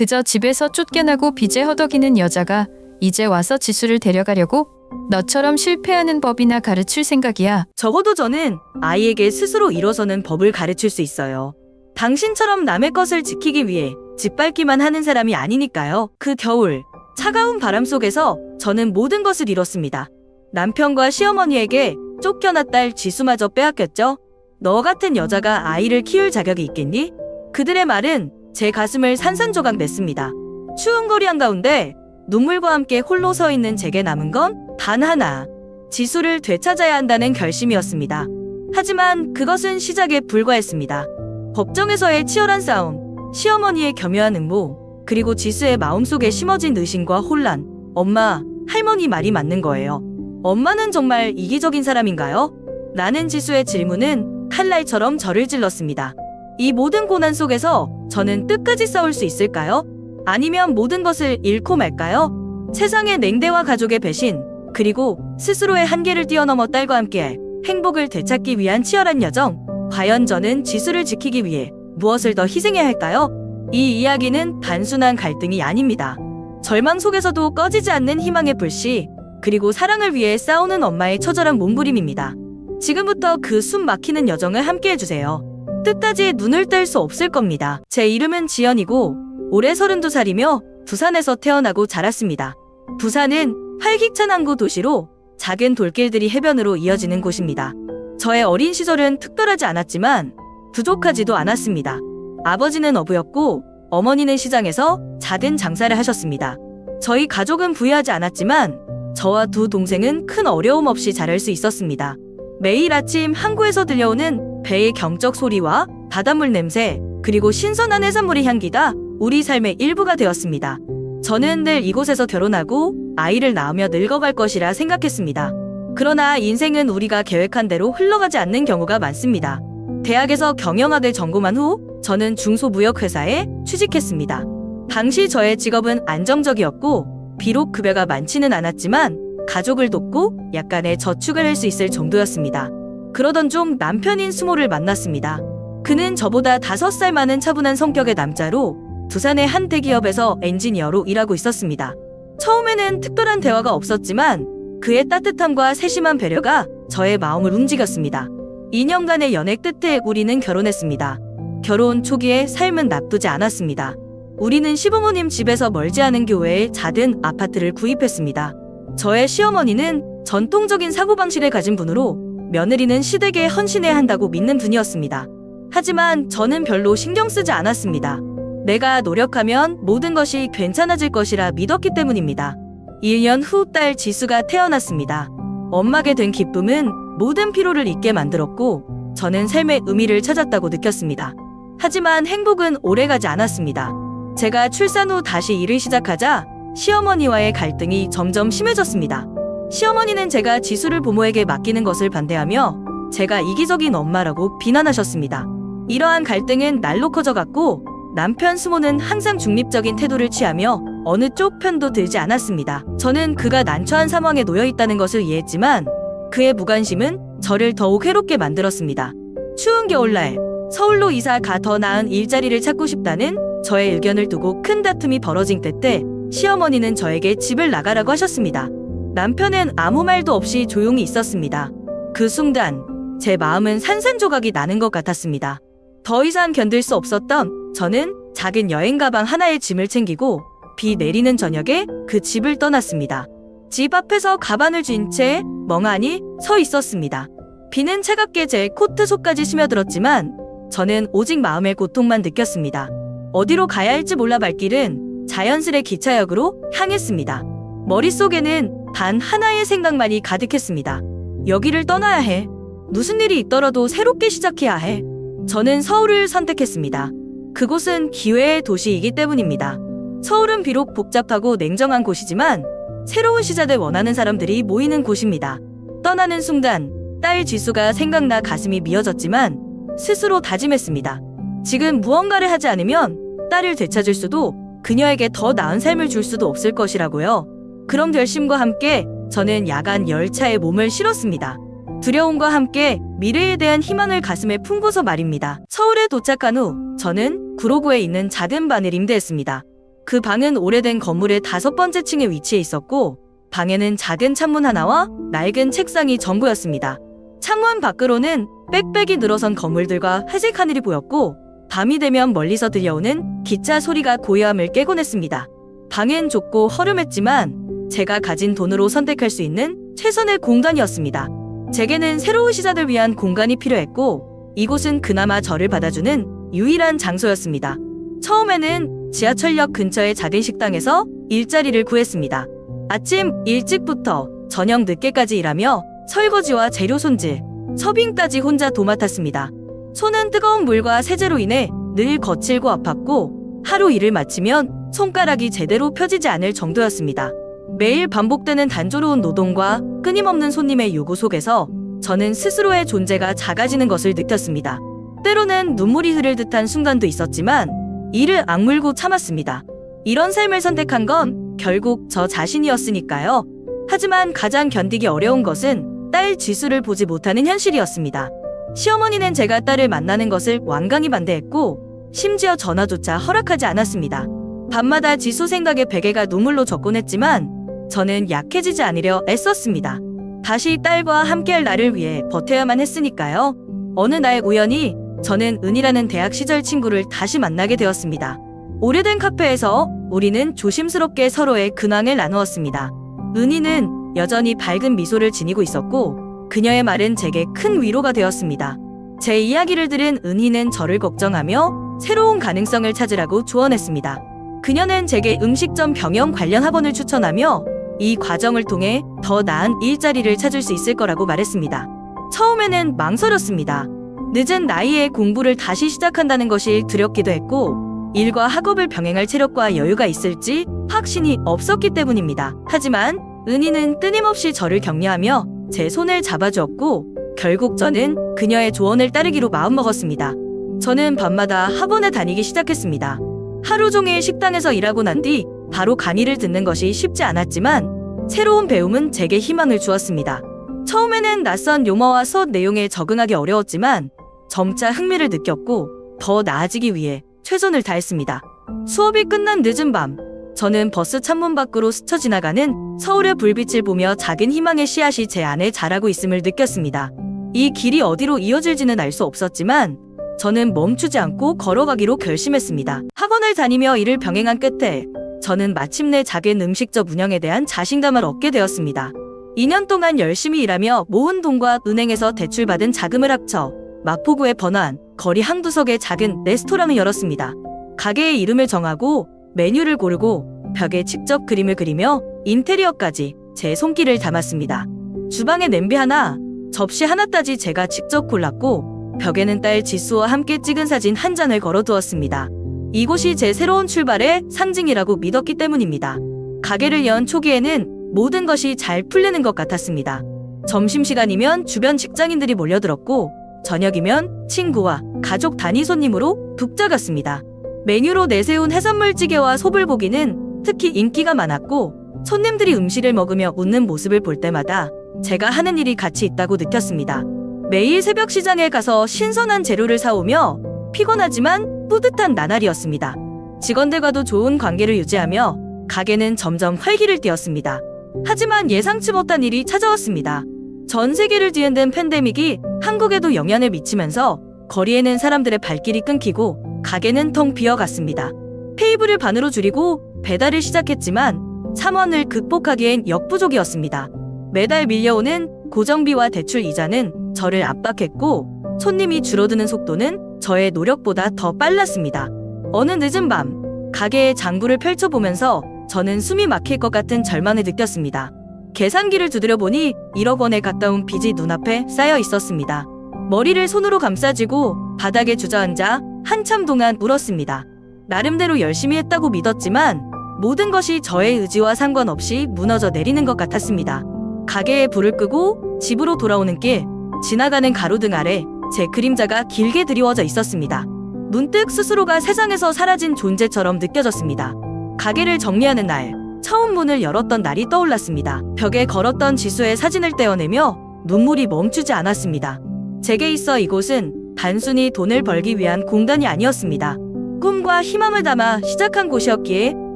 그저 집에서 쫓겨나고 빚에 허덕이는 여자가 이제 와서 지수를 데려가려고? 너처럼 실패하는 법이나 가르칠 생각이야. 적어도 저는 아이에게 스스로 일어서는 법을 가르칠 수 있어요. 당신처럼 남의 것을 지키기 위해 짓밟기만 하는 사람이 아니니까요. 그 겨울, 차가운 바람 속에서 저는 모든 것을 잃었습니다. 남편과 시어머니에게 쫓겨나 딸 지수마저 빼앗겼죠. 너 같은 여자가 아이를 키울 자격이 있겠니? 그들의 말은 제 가슴을 산산조각 냈습니다. 추운 거리 한가운데 눈물과 함께 홀로 서 있는 제게 남은 건 단 하나, 지수를 되찾아야 한다는 결심이었습니다. 하지만 그것은 시작에 불과했습니다. 법정에서의 치열한 싸움, 시어머니의 겸허한 응모, 그리고 지수의 마음속에 심어진 의심과 혼란. 엄마, 할머니 말이 맞는 거예요. 엄마는 정말 이기적인 사람인가요? 라는 지수의 질문은 칼날처럼 저를 찔렀습니다. 이 모든 고난 속에서 저는 끝까지 싸울 수 있을까요? 아니면 모든 것을 잃고 말까요? 세상의 냉대와 가족의 배신, 그리고 스스로의 한계를 뛰어넘어 딸과 함께할 행복을 되찾기 위한 치열한 여정. 과연 저는 지수를 지키기 위해 무엇을 더 희생해야 할까요? 이 이야기는 단순한 갈등이 아닙니다. 절망 속에서도 꺼지지 않는 희망의 불씨, 그리고 사랑을 위해 싸우는 엄마의 처절한 몸부림입니다. 지금부터 그 숨 막히는 여정을 함께 해주세요. 끝까지 눈을 뗄 수 없을 겁니다. 제 이름은 지연이고 올해 32살이며 부산에서 태어나고 자랐습니다. 부산은 활기찬 항구 도시로 작은 돌길들이 해변으로 이어지는 곳입니다. 저의 어린 시절은 특별하지 않았지만 부족하지도 않았습니다. 아버지는 어부였고 어머니는 시장에서 작은 장사를 하셨습니다. 저희 가족은 부유하지 않았지만 저와 두 동생은 큰 어려움 없이 자랄 수 있었습니다. 매일 아침 항구에서 들려오는 배의 경적 소리와 바닷물 냄새, 그리고 신선한 해산물의 향기가 우리 삶의 일부가 되었습니다. 저는 늘 이곳에서 결혼하고 아이를 낳으며 늙어갈 것이라 생각했습니다. 그러나 인생은 우리가 계획한 대로 흘러가지 않는 경우가 많습니다. 대학에서 경영학을 전공한 후 저는 중소무역회사에 취직했습니다. 당시 저의 직업은 안정적이었고 비록 급여가 많지는 않았지만 가족을 돕고 약간의 저축을 할 수 있을 정도였습니다. 그러던 중 남편인 수모를 만났습니다. 그는 저보다 5살 많은 차분한 성격의 남자로 부산의 한 대기업에서 엔지니어로 일하고 있었습니다. 처음에는 특별한 대화가 없었지만 그의 따뜻함과 세심한 배려가 저의 마음을 움직였습니다. 2년간의 연애 끝에 우리는 결혼했습니다. 결혼 초기에 삶은 나쁘지 않았습니다. 우리는 시부모님 집에서 멀지 않은 교외에 작은 아파트를 구입했습니다. 저의 시어머니는 전통적인 사고방식을 가진 분으로 며느리는 시댁에 헌신해야 한다고 믿는 분이었습니다. 하지만 저는 별로 신경 쓰지 않았습니다. 내가 노력하면 모든 것이 괜찮아질 것이라 믿었기 때문입니다. 1년 후 딸 지수가 태어났습니다. 엄마게 된 기쁨은 모든 피로를 잊게 만들었고 저는 삶의 의미를 찾았다고 느꼈습니다. 하지만 행복은 오래가지 않았습니다. 제가 출산 후 다시 일을 시작하자 시어머니와의 갈등이 점점 심해졌습니다. 시어머니는 제가 지수를 부모에게 맡기는 것을 반대하며 제가 이기적인 엄마라고 비난하셨습니다. 이러한 갈등은 날로 커져갔고 남편 수모는 항상 중립적인 태도를 취하며 어느 쪽 편도 들지 않았습니다. 저는 그가 난처한 상황에 놓여 있다는 것을 이해했지만 그의 무관심은 저를 더욱 괴롭게 만들었습니다. 추운 겨울날 서울로 이사 가 더 나은 일자리를 찾고 싶다는 저의 의견을 두고 큰 다툼이 벌어진 때때 시어머니는 저에게 집을 나가라고 하셨습니다. 남편은 아무 말도 없이 조용히 있었습니다. 그 순간 제 마음은 산산조각이 나는 것 같았습니다. 더 이상 견딜 수 없었던 저는 작은 여행 가방 하나에 짐을 챙기고 비 내리는 저녁에 그 집을 떠났습니다. 집 앞에서 가방을 쥔 채 멍하니 서 있었습니다. 비는 차갑게 제 코트 속까지 스며들었지만 저는 오직 마음의 고통만 느꼈습니다. 어디로 가야 할지 몰라 발길은 자연스레 기차역으로 향했습니다. 머릿속에는 단 하나의 생각만이 가득했습니다. 여기를 떠나야 해. 무슨 일이 있더라도 새롭게 시작해야 해. 저는 서울을 선택했습니다. 그곳은 기회의 도시이기 때문입니다. 서울은 비록 복잡하고 냉정한 곳이지만 새로운 시작을 원하는 사람들이 모이는 곳입니다. 떠나는 순간 딸 지수가 생각나 가슴이 미어졌지만 스스로 다짐했습니다. 지금 무언가를 하지 않으면 딸을 되찾을 수도 그녀에게 더 나은 삶을 줄 수도 없을 것이라고요. 그런 결심과 함께 저는 야간 열차에 몸을 실었습니다. 두려움과 함께 미래에 대한 희망을 가슴에 품고서 말입니다. 서울에 도착한 후 저는 구로구에 있는 작은 반을 임대했습니다. 그 방은 오래된 건물의 5번째 층에 위치해 있었고 방에는 작은 창문 하나와 낡은 책상이 전부였습니다. 창문 밖으로는 빽빽이 늘어선 건물들과 회색 하늘이 보였고 밤이 되면 멀리서 들려오는 기차 소리가 고요함을 깨곤 했습니다. 방은 좁고 허름했지만 제가 가진 돈으로 선택할 수 있는 최선의 공간이었습니다. 제게는 새로운 시작을 위한 공간이 필요했고 이곳은 그나마 저를 받아주는 유일한 장소였습니다. 처음에는 지하철역 근처의 작은 식당에서 일자리를 구했습니다. 아침 일찍부터 저녁 늦게까지 일하며 설거지와 재료 손질, 서빙까지 혼자 도맡았습니다. 손은 뜨거운 물과 세제로 인해 늘 거칠고 아팠고 하루 일을 마치면 손가락이 제대로 펴지지 않을 정도였습니다. 매일 반복되는 단조로운 노동과 끊임없는 손님의 요구 속에서 저는 스스로의 존재가 작아지는 것을 느꼈습니다. 때로는 눈물이 흐를 듯한 순간도 있었지만 이를 악물고 참았습니다. 이런 삶을 선택한 건 결국 저 자신이었으니까요. 하지만 가장 견디기 어려운 것은 딸 지수를 보지 못하는 현실이었습니다. 시어머니는 제가 딸을 만나는 것을 완강히 반대했고 심지어 전화조차 허락하지 않았습니다. 밤마다 지수 생각에 베개가 눈물로 젖곤 했지만 저는 약해지지 않으려 애썼습니다. 다시 딸과 함께할 날을 위해 버텨야만 했으니까요. 어느 날 우연히 저는 은이라는 대학 시절 친구를 다시 만나게 되었습니다. 오래된 카페에서 우리는 조심스럽게 서로의 근황을 나누었습니다. 은이는 여전히 밝은 미소를 지니고 있었고 그녀의 말은 제게 큰 위로가 되었습니다. 제 이야기를 들은 은희는 저를 걱정하며 새로운 가능성을 찾으라고 조언했습니다. 그녀는 제게 음식점 경영 관련 학원을 추천하며 이 과정을 통해 더 나은 일자리를 찾을 수 있을 거라고 말했습니다. 처음에는 망설였습니다. 늦은 나이에 공부를 다시 시작한다는 것이 두렵기도 했고 일과 학업을 병행할 체력과 여유가 있을지 확신이 없었기 때문입니다. 하지만 은희는 끊임없이 저를 격려하며 제 손을 잡아주었고 결국 저는 그녀의 조언을 따르기로 마음먹었습니다. 저는 밤마다 학원에 다니기 시작했습니다. 하루 종일 식당에서 일하고 난 뒤 바로 강의를 듣는 것이 쉽지 않았지만 새로운 배움은 제게 희망을 주었습니다. 처음에는 낯선 용어와 수업 내용에 적응하기 어려웠지만 점차 흥미를 느꼈고 더 나아지기 위해 최선을 다했습니다. 수업이 끝난 늦은 밤, 저는 버스 창문 밖으로 스쳐 지나가는 서울의 불빛을 보며 작은 희망의 씨앗이 제 안에 자라고 있음을 느꼈습니다. 이 길이 어디로 이어질지는 알 수 없었지만 저는 멈추지 않고 걸어가기로 결심했습니다. 학원을 다니며 일을 병행한 끝에 저는 마침내 작은 음식점 운영에 대한 자신감을 얻게 되었습니다. 2년 동안 열심히 일하며 모은 돈과 은행에서 대출받은 자금을 합쳐 마포구에 번화한 거리 한구석에 작은 레스토랑을 열었습니다. 가게의 이름을 정하고 메뉴를 고르고 벽에 직접 그림을 그리며 인테리어까지 제 손길을 담았습니다. 주방에 냄비 하나, 접시 하나까지 제가 직접 골랐고 벽에는 딸 지수와 함께 찍은 사진 한 장을 걸어두었습니다. 이곳이 제 새로운 출발의 상징이라고 믿었기 때문입니다. 가게를 연 초기에는 모든 것이 잘 풀리는 것 같았습니다. 점심시간이면 주변 직장인들이 몰려들었고 저녁이면 친구와 가족 단위 손님으로 북적였습니다. 메뉴로 내세운 해산물찌개와 소불고기는 특히 인기가 많았고 손님들이 음식을 먹으며 웃는 모습을 볼 때마다 제가 하는 일이 가치 있다고 느꼈습니다. 매일 새벽 시장에 가서 신선한 재료를 사오며 피곤하지만 뿌듯한 나날이었습니다. 직원들과도 좋은 관계를 유지하며 가게는 점점 활기를 띠었습니다. 하지만 예상치 못한 일이 찾아왔습니다. 전 세계를 뒤흔든 팬데믹이 한국에도 영향을 미치면서 거리에는 사람들의 발길이 끊기고 가게는 텅 비어갔습니다. 테이블을 반으로 줄이고 배달을 시작했지만 상황을 극복하기엔 역부족이었습니다. 매달 밀려오는 고정비와 대출 이자는 저를 압박했고 손님이 줄어드는 속도는 저의 노력보다 더 빨랐습니다. 어느 늦은 밤 가게의 장부를 펼쳐보면서 저는 숨이 막힐 것 같은 절망을 느꼈습니다. 계산기를 두드려 보니 1억 원에 가까운 빚이 눈앞에 쌓여 있었습니다. 머리를 손으로 감싸쥐고 바닥에 주저앉아 한참 동안 울었습니다. 나름대로 열심히 했다고 믿었지만 모든 것이 저의 의지와 상관없이 무너져 내리는 것 같았습니다. 가게에 불을 끄고 집으로 돌아오는 길, 지나가는 가로등 아래 제 그림자가 길게 드리워져 있었습니다. 문득 스스로가 세상에서 사라진 존재처럼 느껴졌습니다. 가게를 정리하는 날, 처음 문을 열었던 날이 떠올랐습니다. 벽에 걸었던 지수의 사진을 떼어내며 눈물이 멈추지 않았습니다. 제게 있어 이곳은 단순히 돈을 벌기 위한 공간이 아니었습니다. 꿈과 희망을 담아 시작한 곳이었기에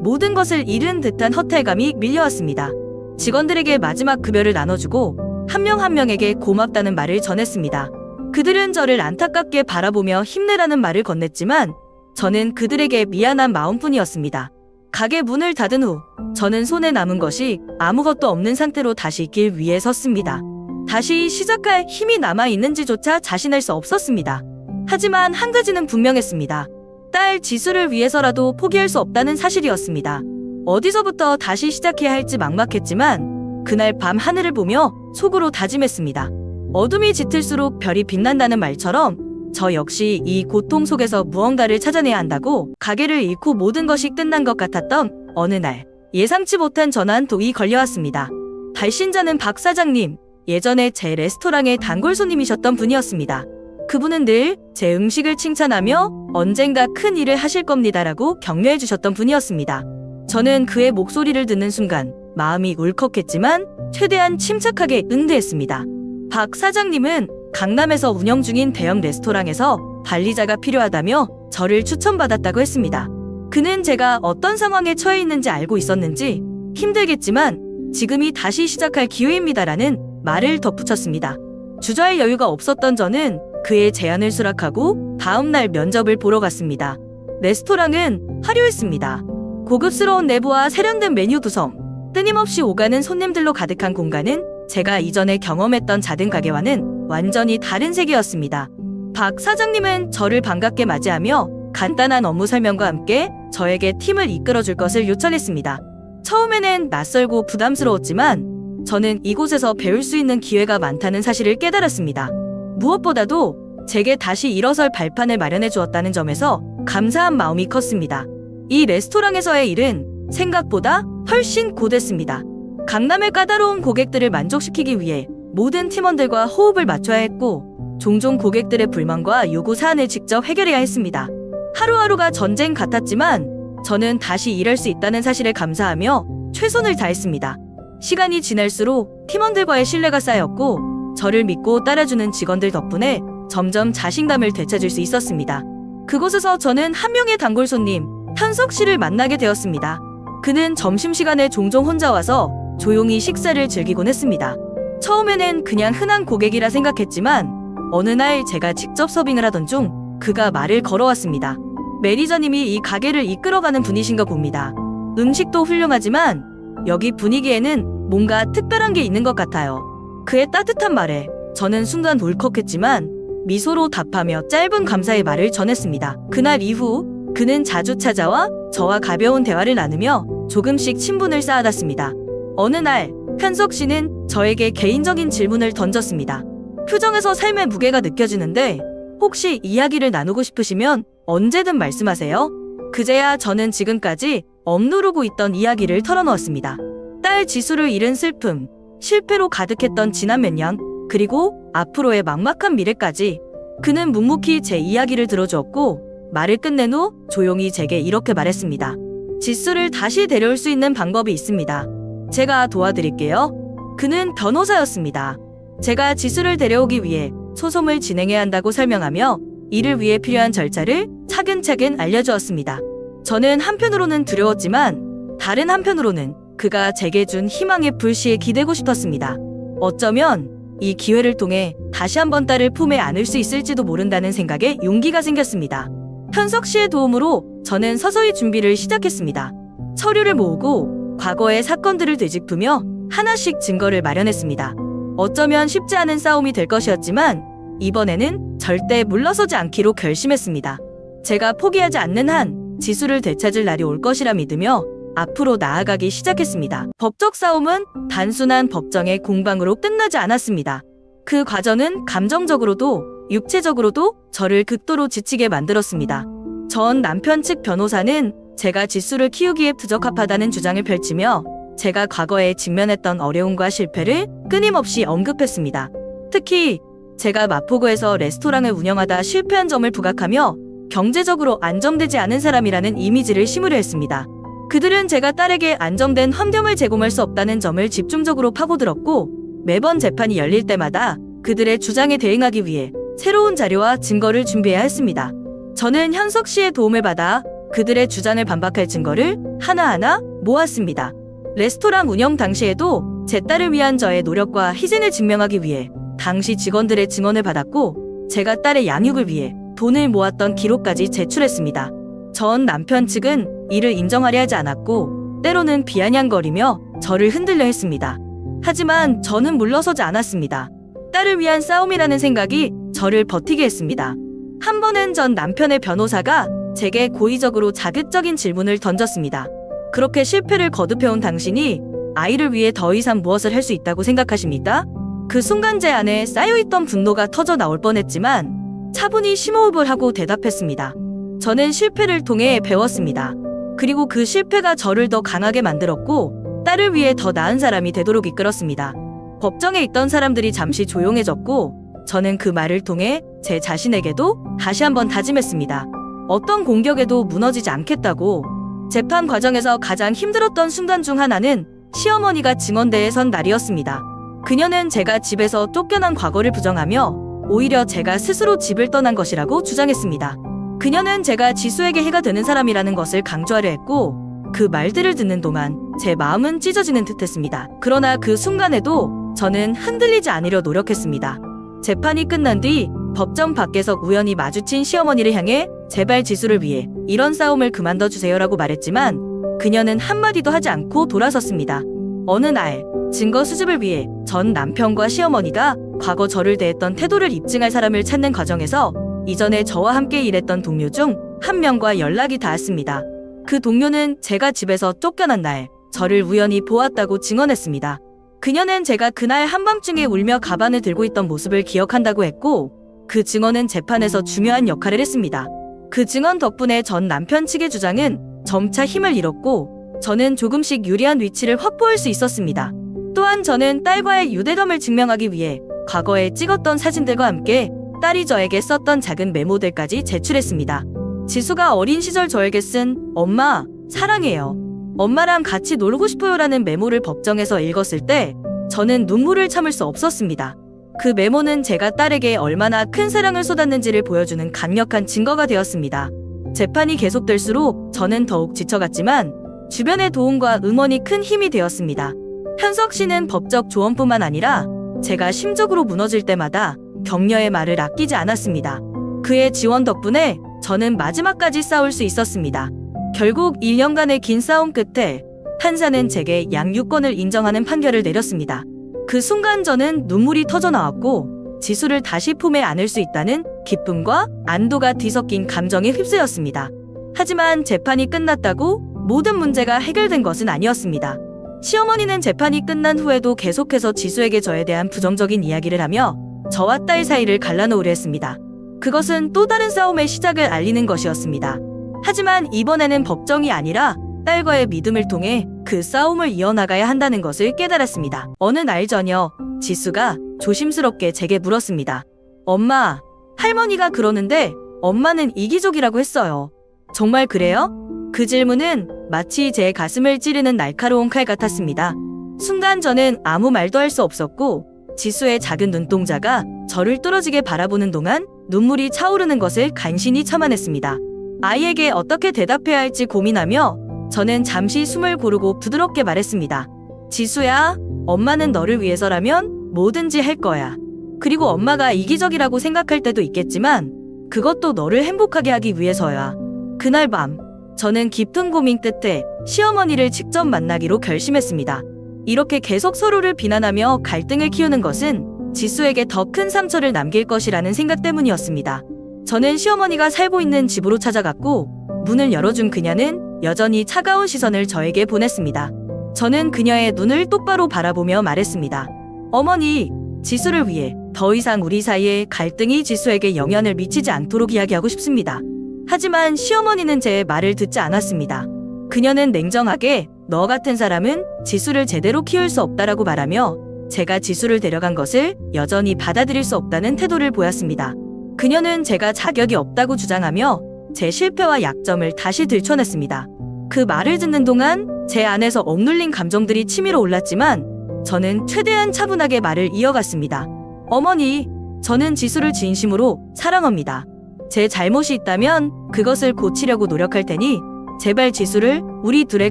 모든 것을 잃은 듯한 허탈감이 밀려왔습니다. 직원들에게 마지막 급여를 나눠주고 한 명 한 명에게 고맙다는 말을 전했습니다. 그들은 저를 안타깝게 바라보며 힘내라는 말을 건넸지만 저는 그들에게 미안한 마음뿐이었습니다. 가게 문을 닫은 후 저는 손에 남은 것이 아무것도 없는 상태로 다시 길 위에 섰습니다. 다시 시작할 힘이 남아있는지조차 자신할 수 없었습니다. 하지만 한 가지는 분명했습니다. 딸 지수를 위해서라도 포기할 수 없다는 사실이었습니다. 어디서부터 다시 시작해야 할지 막막했지만 그날 밤 하늘을 보며 속으로 다짐했습니다. 어둠이 짙을수록 별이 빛난다는 말처럼 저 역시 이 고통 속에서 무언가를 찾아내야 한다고 가게를 잃고 모든 것이 끝난 것 같았던 어느 날 예상치 못한 전화 한 통이 걸려왔습니다. 발신자는 박 사장님, 예전에 제 레스토랑의 단골 손님이셨던 분이었습니다. 그분은 늘 제 음식을 칭찬하며 언젠가 큰 일을 하실 겁니다라고 격려해 주셨던 분이었습니다. 저는 그의 목소리를 듣는 순간 마음이 울컥했지만 최대한 침착하게 응대했습니다. 박 사장님은 강남에서 운영 중인 대형 레스토랑에서 관리자가 필요하다며 저를 추천받았다고 했습니다. 그는 제가 어떤 상황에 처해 있는지 알고 있었는지 힘들겠지만 지금이 다시 시작할 기회입니다라는 말을 덧붙였습니다. 주저할 여유가 없었던 저는 그의 제안을 수락하고 다음날 면접을 보러 갔습니다. 레스토랑은 화려했습니다. 고급스러운 내부와 세련된 메뉴 구성, 끊임없이 오가는 손님들로 가득한 공간은 제가 이전에 경험했던 작은 가게와는 완전히 다른 세계였습니다. 박 사장님은 저를 반갑게 맞이하며 간단한 업무 설명과 함께 저에게 팀을 이끌어줄 것을 요청했습니다. 처음에는 낯설고 부담스러웠지만 저는 이곳에서 배울 수 있는 기회가 많다는 사실을 깨달았습니다. 무엇보다도 제게 다시 일어설 발판을 마련해 주었다는 점에서 감사한 마음이 컸습니다. 이 레스토랑에서의 일은 생각보다 훨씬 고됐습니다. 강남의 까다로운 고객들을 만족시키기 위해 모든 팀원들과 호흡을 맞춰야 했고 종종 고객들의 불만과 요구 사안을 직접 해결해야 했습니다. 하루하루가 전쟁 같았지만 저는 다시 일할 수 있다는 사실에 감사하며 최선을 다했습니다. 시간이 지날수록 팀원들과의 신뢰가 쌓였고 저를 믿고 따라주는 직원들 덕분에 점점 자신감을 되찾을 수 있었습니다. 그곳에서 저는 한 명의 단골 손님 현석 씨를 만나게 되었습니다. 그는 점심시간에 종종 혼자 와서 조용히 식사를 즐기곤 했습니다. 처음에는 그냥 흔한 고객이라 생각했지만 어느 날 제가 직접 서빙을 하던 중 그가 말을 걸어왔습니다. 매니저님이 이 가게를 이끌어가는 분이신가 봅니다. 음식도 훌륭하지만 여기 분위기에는 뭔가 특별한 게 있는 것 같아요. 그의 따뜻한 말에 저는 순간 울컥했지만 미소로 답하며 짧은 감사의 말을 전했습니다. 그날 이후 그는 자주 찾아와 저와 가벼운 대화를 나누며 조금씩 친분을 쌓아갔습니다. 어느 날 현석 씨는 저에게 개인적인 질문을 던졌습니다. 표정에서 삶의 무게가 느껴지는데 혹시 이야기를 나누고 싶으시면 언제든 말씀하세요. 그제야 저는 지금까지 억누르고 있던 이야기를 털어놓았습니다. 딸 지수를 잃은 슬픔, 실패로 가득했던 지난 몇 년, 그리고 앞으로의 막막한 미래까지 그는 묵묵히 제 이야기를 들어주었고 말을 끝낸 후 조용히 제게 이렇게 말했습니다. 지수를 다시 데려올 수 있는 방법이 있습니다. 제가 도와드릴게요. 그는 변호사였습니다. 제가 지수를 데려오기 위해 소송을 진행해야 한다고 설명하며 이를 위해 필요한 절차를 차근차근 알려주었습니다. 저는 한편으로는 두려웠지만 다른 한편으로는 그가 제게 준 희망의 불씨에 기대고 싶었습니다. 어쩌면 이 기회를 통해 다시 한번 딸을 품에 안을 수 있을지도 모른다는 생각에 용기가 생겼습니다. 현석 씨의 도움으로 저는 서서히 준비를 시작했습니다. 서류를 모으고 과거의 사건들을 되짚으며 하나씩 증거를 마련했습니다. 어쩌면 쉽지 않은 싸움이 될 것이었지만 이번에는 절대 물러서지 않기로 결심했습니다. 제가 포기하지 않는 한 지수를 되찾을 날이 올 것이라 믿으며 앞으로 나아가기 시작했습니다. 법적 싸움은 단순한 법정의 공방으로 끝나지 않았습니다. 그 과정은 감정적으로도 육체적으로도 저를 극도로 지치게 만들었습니다. 전 남편 측 변호사는 제가 지수를 키우기에 부적합하다는 주장을 펼치며 제가 과거에 직면했던 어려움과 실패를 끊임없이 언급했습니다. 특히 제가 마포구에서 레스토랑을 운영하다 실패한 점을 부각하며 경제적으로 안정되지 않은 사람이라는 이미지를 심으려 했습니다. 그들은 제가 딸에게 안정된 환경을 제공할 수 없다는 점을 집중적으로 파고들었고 매번 재판이 열릴 때마다 그들의 주장에 대응하기 위해 새로운 자료와 증거를 준비해야 했습니다. 저는 현석 씨의 도움을 받아 그들의 주장을 반박할 증거를 하나하나 모았습니다. 레스토랑 운영 당시에도 제 딸을 위한 저의 노력과 희생을 증명하기 위해 당시 직원들의 증언을 받았고 제가 딸의 양육을 위해 돈을 모았던 기록까지 제출했습니다. 전 남편 측은 이를 인정하려 하지 않았고 때로는 비아냥거리며 저를 흔들려 했습니다. 하지만 저는 물러서지 않았습니다. 딸을 위한 싸움이라는 생각이 저를 버티게 했습니다. 한 번은 전 남편의 변호사가 제게 고의적으로 자극적인 질문을 던졌습니다. 그렇게 실패를 거듭해온 당신이 아이를 위해 더 이상 무엇을 할 수 있다고 생각하십니까? 그 순간 제 안에 쌓여있던 분노가 터져 나올 뻔했지만 차분히 심호흡을 하고 대답했습니다. 저는 실패를 통해 배웠습니다. 그리고 그 실패가 저를 더 강하게 만들었고 딸을 위해 더 나은 사람이 되도록 이끌었습니다. 법정에 있던 사람들이 잠시 조용해졌고 저는 그 말을 통해 제 자신에게도 다시 한번 다짐했습니다. 어떤 공격에도 무너지지 않겠다고. 재판 과정에서 가장 힘들었던 순간 중 하나는 시어머니가 증언대에 선 날이었습니다. 그녀는 제가 집에서 쫓겨난 과거를 부정하며 오히려 제가 스스로 집을 떠난 것이라고 주장했습니다. 그녀는 제가 지수에게 해가 되는 사람이라는 것을 강조하려 했고 그 말들을 듣는 동안 제 마음은 찢어지는 듯했습니다. 그러나 그 순간에도 저는 흔들리지 않으려 노력했습니다. 재판이 끝난 뒤 법정 밖에서 우연히 마주친 시어머니를 향해 제발 지수를 위해 이런 싸움을 그만둬 주세요라고 말했지만 그녀는 한마디도 하지 않고 돌아섰습니다. 어느 날 증거 수집을 위해 전 남편과 시어머니가 과거 저를 대했던 태도를 입증할 사람을 찾는 과정에서 이전에 저와 함께 일했던 동료 중 한 명과 연락이 닿았습니다. 그 동료는 제가 집에서 쫓겨난 날 저를 우연히 보았다고 증언했습니다. 그녀는 제가 그날 한밤중에 울며 가방을 들고 있던 모습을 기억한다고 했고 그 증언은 재판에서 중요한 역할을 했습니다. 그 증언 덕분에 전 남편 측의 주장은 점차 힘을 잃었고 저는 조금씩 유리한 위치를 확보할 수 있었습니다. 또한 저는 딸과의 유대감을 증명하기 위해 과거에 찍었던 사진들과 함께 딸이 저에게 썼던 작은 메모들까지 제출했습니다. 지수가 어린 시절 저에게 쓴 엄마, 사랑해요. 엄마랑 같이 놀고 싶어요라는 메모를 법정에서 읽었을 때 저는 눈물을 참을 수 없었습니다. 그 메모는 제가 딸에게 얼마나 큰 사랑을 쏟았는지를 보여주는 강력한 증거가 되었습니다. 재판이 계속될수록 저는 더욱 지쳐갔지만 주변의 도움과 응원이 큰 힘이 되었습니다. 현석 씨는 법적 조언뿐만 아니라 제가 심적으로 무너질 때마다 격려의 말을 아끼지 않았습니다. 그의 지원 덕분에 저는 마지막까지 싸울 수 있었습니다. 결국 1년간의 긴 싸움 끝에 판사는 제게 양육권을 인정하는 판결을 내렸습니다. 그 순간 저는 눈물이 터져 나왔고 지수를 다시 품에 안을 수 있다는 기쁨과 안도가 뒤섞인 감정에 휩쓰였습니다. 하지만 재판이 끝났다고 모든 문제가 해결된 것은 아니었습니다. 시어머니는 재판이 끝난 후에도 계속해서 지수에게 저에 대한 부정적인 이야기를 하며 저와 딸 사이를 갈라놓으려 했습니다. 그것은 또 다른 싸움의 시작을 알리는 것이었습니다. 하지만 이번에는 법정이 아니라 딸과의 믿음을 통해 그 싸움을 이어나가야 한다는 것을 깨달았습니다. 어느 날 저녁 지수가 조심스럽게 제게 물었습니다. 엄마, 할머니가 그러는데 엄마는 이기적이라고 했어요. 정말 그래요? 그 질문은 마치 제 가슴을 찌르는 날카로운 칼 같았습니다. 순간 저는 아무 말도 할 수 없었고 지수의 작은 눈동자가 저를 뚫어지게 바라보는 동안 눈물이 차오르는 것을 간신히 참아냈습니다. 아이에게 어떻게 대답해야 할지 고민하며 저는 잠시 숨을 고르고 부드럽게 말했습니다. 지수야, 엄마는 너를 위해서라면 뭐든지 할 거야. 그리고 엄마가 이기적이라고 생각할 때도 있겠지만 그것도 너를 행복하게 하기 위해서야. 그날 밤 저는 깊은 고민 끝에 시어머니를 직접 만나기로 결심했습니다. 이렇게 계속 서로를 비난하며 갈등을 키우는 것은 지수에게 더 큰 상처를 남길 것이라는 생각 때문이었습니다. 저는 시어머니가 살고 있는 집으로 찾아갔고 문을 열어준 그녀는 여전히 차가운 시선을 저에게 보냈습니다. 저는 그녀의 눈을 똑바로 바라보며 말했습니다. 어머니, 지수를 위해 더 이상 우리 사이에 갈등이 지수에게 영향을 미치지 않도록 이야기하고 싶습니다. 하지만 시어머니는 제 말을 듣지 않았습니다. 그녀는 냉정하게 너 같은 사람은 지수를 제대로 키울 수 없다라고 말하며 제가 지수를 데려간 것을 여전히 받아들일 수 없다는 태도를 보였습니다. 그녀는 제가 자격이 없다고 주장하며 제 실패와 약점을 다시 들춰냈습니다. 그 말을 듣는 동안 제 안에서 억눌린 감정들이 치밀어 올랐지만 저는 최대한 차분하게 말을 이어갔습니다. 어머니, 저는 지수를 진심으로 사랑합니다. 제 잘못이 있다면 그것을 고치려고 노력할 테니 제발 지수를 우리 둘의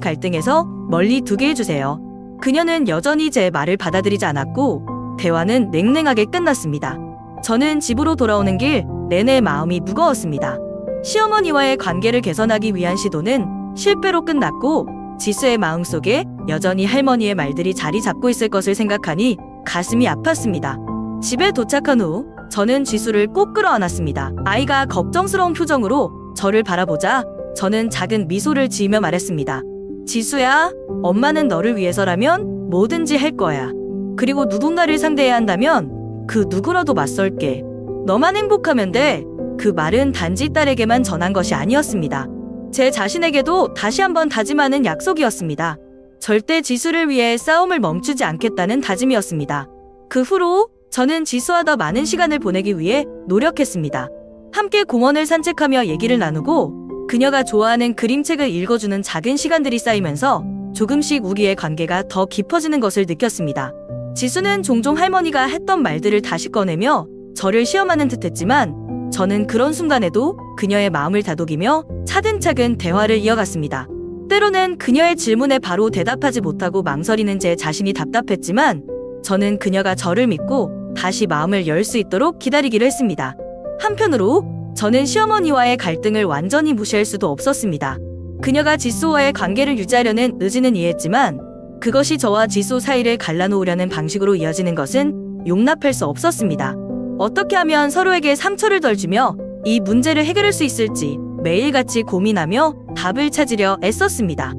갈등에서 멀리 두게 해주세요. 그녀는 여전히 제 말을 받아들이지 않았고 대화는 냉랭하게 끝났습니다. 저는 집으로 돌아오는 길 내내 마음이 무거웠습니다. 시어머니와의 관계를 개선하기 위한 시도는 실패로 끝났고 지수의 마음속에 여전히 할머니의 말들이 자리 잡고 있을 것을 생각하니 가슴이 아팠습니다. 집에 도착한 후 저는 지수를 꼭 끌어안았습니다. 아이가 걱정스러운 표정으로 저를 바라보자 저는 작은 미소를 지으며 말했습니다. 지수야, 엄마는 너를 위해서라면 뭐든지 할 거야. 그리고 누군가를 상대해야 한다면 그 누구라도 맞설게. 너만 행복하면 돼. 그 말은 단지 딸에게만 전한 것이 아니었습니다. 제 자신에게도 다시 한번 다짐하는 약속이었습니다. 절대 지수를 위해 싸움을 멈추지 않겠다는 다짐이었습니다. 그 후로 저는 지수와 더 많은 시간을 보내기 위해 노력했습니다. 함께 공원을 산책하며 얘기를 나누고 그녀가 좋아하는 그림책을 읽어주는 작은 시간들이 쌓이면서 조금씩 우리의 관계가 더 깊어지는 것을 느꼈습니다. 지수는 종종 할머니가 했던 말들을 다시 꺼내며 저를 시험하는 듯했지만 저는 그런 순간에도 그녀의 마음을 다독이며 차근차근 대화를 이어갔습니다. 때로는 그녀의 질문에 바로 대답하지 못하고 망설이는 제 자신이 답답했지만 저는 그녀가 저를 믿고 다시 마음을 열 수 있도록 기다리기로 했습니다. 한편으로 저는 시어머니와의 갈등을 완전히 무시할 수도 없었습니다. 그녀가 지수와의 관계를 유지하려는 의지는 이해했지만 그것이 저와 지수 사이를 갈라놓으려는 방식으로 이어지는 것은 용납할 수 없었습니다. 어떻게 하면 서로에게 상처를 덜 주며 이 문제를 해결할 수 있을지 매일같이 고민하며 답을 찾으려 애썼습니다.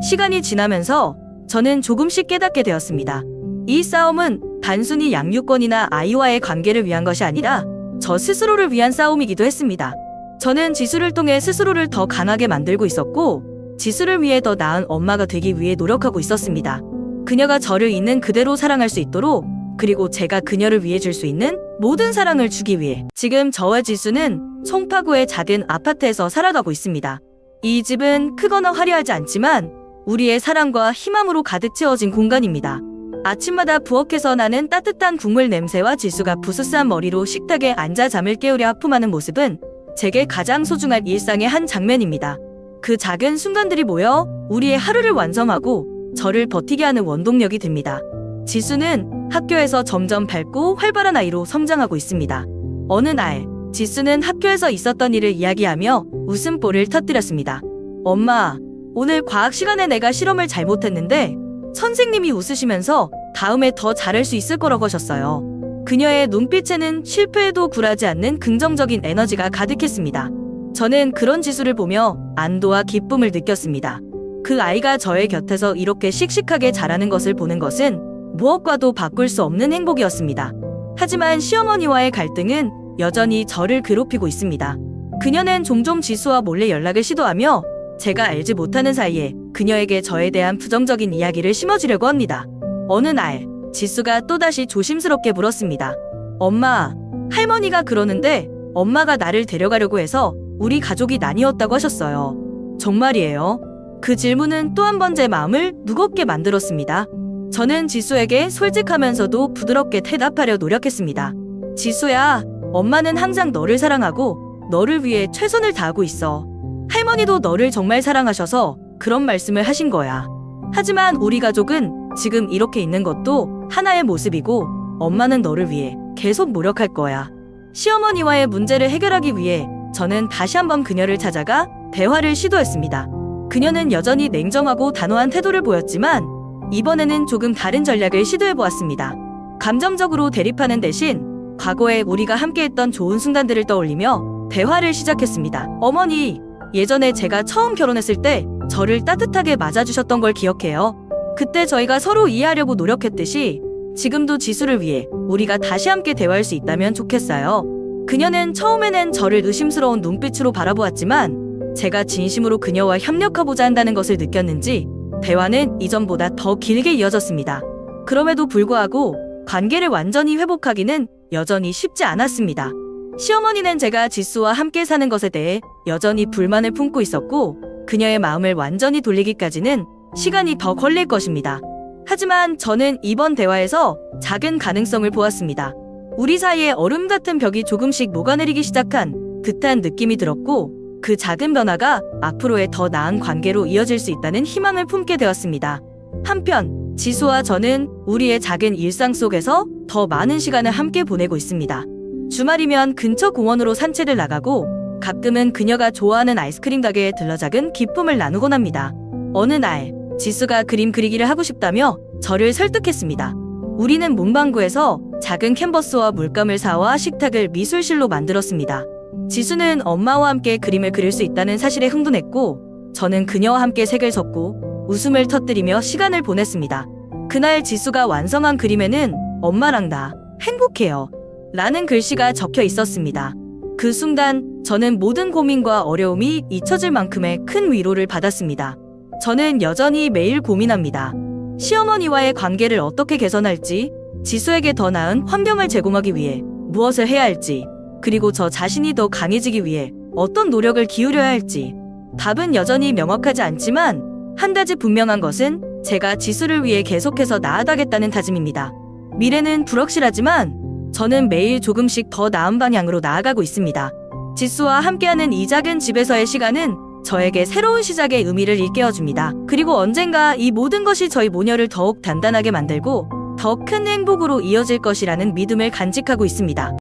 시간이 지나면서 저는 조금씩 깨닫게 되었습니다. 이 싸움은 단순히 양육권이나 아이와의 관계를 위한 것이 아니라 저 스스로를 위한 싸움이기도 했습니다. 저는 지수를 통해 스스로를 더 강하게 만들고 있었고 지수를 위해 더 나은 엄마가 되기 위해 노력하고 있었습니다. 그녀가 저를 있는 그대로 사랑할 수 있도록 그리고 제가 그녀를 위해 줄 수 있는 모든 사랑을 주기 위해 지금 저와 지수는 송파구의 작은 아파트에서 살아가고 있습니다. 이 집은 크거나 화려하지 않지만 우리의 사랑과 희망으로 가득 채워진 공간입니다. 아침마다 부엌에서 나는 따뜻한 국물 냄새와 지수가 부스스한 머리로 식탁에 앉아 잠을 깨우려 하품하는 모습은 제게 가장 소중한 일상의 한 장면입니다. 그 작은 순간들이 모여 우리의 하루를 완성하고 저를 버티게 하는 원동력이 됩니다. 지수는 학교에서 점점 밝고 활발한 아이로 성장하고 있습니다. 어느 날 지수는 학교에서 있었던 일을 이야기하며 웃음보를 터뜨렸습니다. 엄마, 오늘 과학 시간에 내가 실험을 잘못했는데 선생님이 웃으시면서 다음에 더 잘할 수 있을 거라고 하셨어요. 그녀의 눈빛에는 실패에도 굴하지 않는 긍정적인 에너지가 가득했습니다. 저는 그런 지수를 보며 안도와 기쁨을 느꼈습니다. 그 아이가 저의 곁에서 이렇게 씩씩하게 자라는 것을 보는 것은 무엇과도 바꿀 수 없는 행복이었습니다. 하지만 시어머니와의 갈등은 여전히 저를 괴롭히고 있습니다. 그녀는 종종 지수와 몰래 연락을 시도하며 제가 알지 못하는 사이에 그녀에게 저에 대한 부정적인 이야기를 심어주려고 합니다. 어느 날 지수가 또다시 조심스럽게 물었습니다. 엄마, 할머니가 그러는데 엄마가 나를 데려가려고 해서 우리 가족이 나뉘었다고 하셨어요. 정말이에요? 그 질문은 또 한 번 제 마음을 무겁게 만들었습니다. 저는 지수에게 솔직하면서도 부드럽게 대답하려 노력했습니다. 지수야, 엄마는 항상 너를 사랑하고 너를 위해 최선을 다하고 있어. 할머니도 너를 정말 사랑하셔서 그런 말씀을 하신 거야. 하지만 우리 가족은 지금 이렇게 있는 것도 하나의 모습이고 엄마는 너를 위해 계속 노력할 거야. 시어머니와의 문제를 해결하기 위해 저는 다시 한번 그녀를 찾아가 대화를 시도했습니다. 그녀는 여전히 냉정하고 단호한 태도를 보였지만 이번에는 조금 다른 전략을 시도해보았습니다. 감정적으로 대립하는 대신 과거에 우리가 함께했던 좋은 순간들을 떠올리며 대화를 시작했습니다. 어머니, 예전에 제가 처음 결혼했을 때 저를 따뜻하게 맞아주셨던 걸 기억해요. 그때 저희가 서로 이해하려고 노력했듯이 지금도 지수를 위해 우리가 다시 함께 대화할 수 있다면 좋겠어요. 그녀는 처음에는 저를 의심스러운 눈빛으로 바라보았지만 제가 진심으로 그녀와 협력하고자 한다는 것을 느꼈는지 대화는 이전보다 더 길게 이어졌습니다. 그럼에도 불구하고 관계를 완전히 회복하기는 여전히 쉽지 않았습니다. 시어머니는 제가 지수와 함께 사는 것에 대해 여전히 불만을 품고 있었고 그녀의 마음을 완전히 돌리기까지는 시간이 더 걸릴 것입니다. 하지만 저는 이번 대화에서 작은 가능성을 보았습니다. 우리 사이에 얼음 같은 벽이 조금씩 녹아내리기 시작한 듯한 느낌이 들었고 그 작은 변화가 앞으로의 더 나은 관계로 이어질 수 있다는 희망을 품게 되었습니다. 한편 지수와 저는 우리의 작은 일상 속에서 더 많은 시간을 함께 보내고 있습니다. 주말이면 근처 공원으로 산책을 나가고 가끔은 그녀가 좋아하는 아이스크림 가게에 들러 작은 기쁨을 나누곤 합니다. 어느 날 지수가 그림 그리기를 하고 싶다며 저를 설득했습니다. 우리는 문방구에서 작은 캔버스와 물감을 사와 식탁을 미술실로 만들었습니다. 지수는 엄마와 함께 그림을 그릴 수 있다는 사실에 흥분했고 저는 그녀와 함께 색을 섞고 웃음을 터뜨리며 시간을 보냈습니다. 그날 지수가 완성한 그림에는 엄마랑 나 행복해요 라는 글씨가 적혀 있었습니다. 그 순간 저는 모든 고민과 어려움이 잊혀질 만큼의 큰 위로를 받았습니다. 저는 여전히 매일 고민합니다. 시어머니와의 관계를 어떻게 개선할지, 지수에게 더 나은 환경을 제공하기 위해 무엇을 해야 할지, 그리고 저 자신이 더 강해지기 위해 어떤 노력을 기울여야 할지. 답은 여전히 명확하지 않지만 한 가지 분명한 것은 제가 지수를 위해 계속해서 나아가겠다는 다짐입니다. 미래는 불확실하지만 저는 매일 조금씩 더 나은 방향으로 나아가고 있습니다. 지수와 함께하는 이 작은 집에서의 시간은 저에게 새로운 시작의 의미를 일깨워줍니다. 그리고 언젠가 이 모든 것이 저희 모녀를 더욱 단단하게 만들고 더 큰 행복으로 이어질 것이라는 믿음을 간직하고 있습니다.